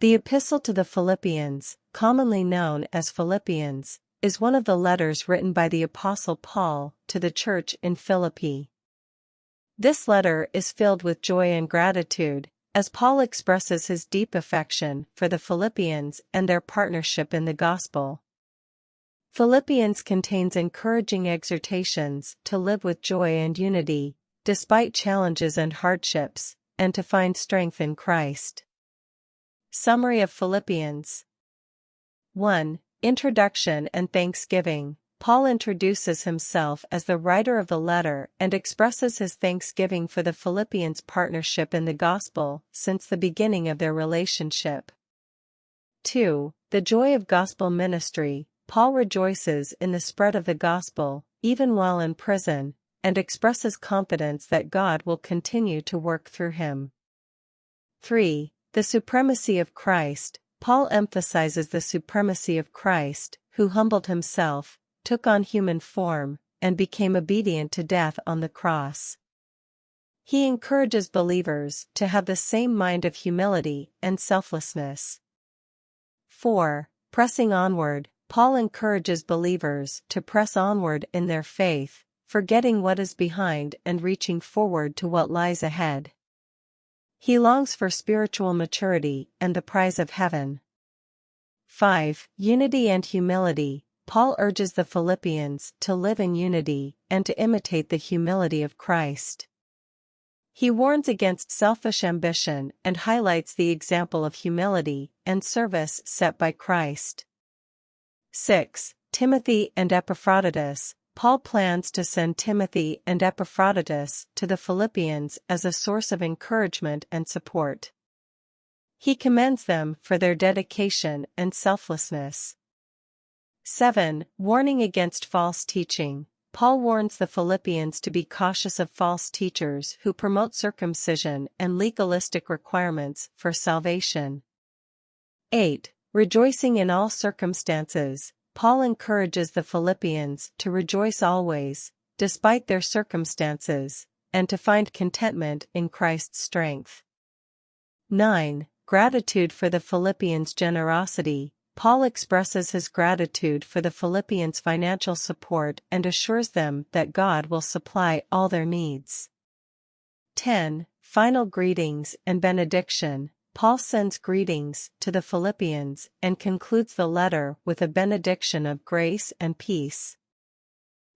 The Epistle to the Philippians, commonly known as Philippians, is one of the letters written by the Apostle Paul to the church in Philippi. This letter is filled with joy and gratitude, as Paul expresses his deep affection for the Philippians and their partnership in the gospel. Philippians contains encouraging exhortations to live with joy and unity, despite challenges and hardships, and to find strength in Christ. Summary of Philippians. 1. Introduction and Thanksgiving. Paul introduces himself as the writer of the letter and expresses his thanksgiving for the Philippians' partnership in the gospel since the beginning of their relationship. 2. The joy of gospel ministry. Paul rejoices in the spread of the gospel, even while in prison, and expresses confidence that God will continue to work through him. 3. The supremacy of Christ. Paul emphasizes the supremacy of Christ, who humbled himself, took on human form, and became obedient to death on the cross. He encourages believers to have the same mind of humility and selflessness. 4. Pressing onward. Paul encourages believers to press onward in their faith, forgetting what is behind and reaching forward to what lies ahead. He longs for spiritual maturity and the prize of heaven. 5. Unity and humility. Paul urges the Philippians to live in unity and to imitate the humility of Christ. He warns against selfish ambition and highlights the example of humility and service set by Christ. 6. Timothy and Epaphroditus. Paul plans to send Timothy and Epaphroditus to the Philippians as a source of encouragement and support. He commends them for their dedication and selflessness. 7. Warning against false teaching. Paul warns the Philippians to be cautious of false teachers who promote circumcision and legalistic requirements for salvation. 8. Rejoicing in all circumstances. Paul encourages the Philippians to rejoice always, despite their circumstances, and to find contentment in Christ's strength. 9. Gratitude for the Philippians' generosity. Paul expresses his gratitude for the Philippians' financial support and assures them that God will supply all their needs. 10. Final greetings and benediction. Paul sends greetings to the Philippians and concludes the letter with a benediction of grace and peace.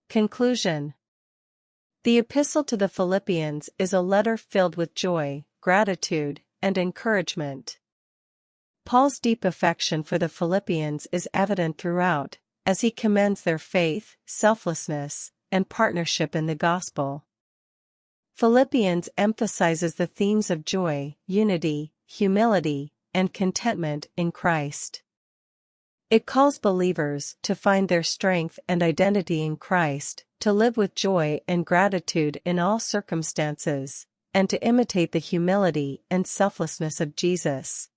Conclusion. The Epistle to the Philippians is a letter filled with joy, gratitude, and encouragement. Paul's deep affection for the Philippians is evident throughout, as he commends their faith, selflessness, and partnership in the gospel. Philippians emphasizes the themes of joy, unity, humility, and contentment in Christ. It calls believers to find their strength and identity in Christ, to live with joy and gratitude in all circumstances, and to imitate the humility and selflessness of Jesus.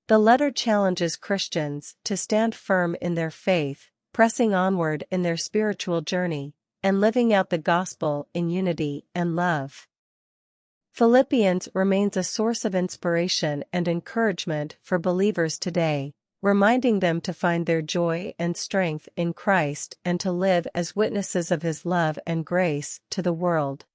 The letter challenges Christians to stand firm in their faith, pressing onward in their spiritual journey, and living out the gospel in unity and love. Philippians remains a source of inspiration and encouragement for believers today, reminding them to find their joy and strength in Christ and to live as witnesses of His love and grace to the world.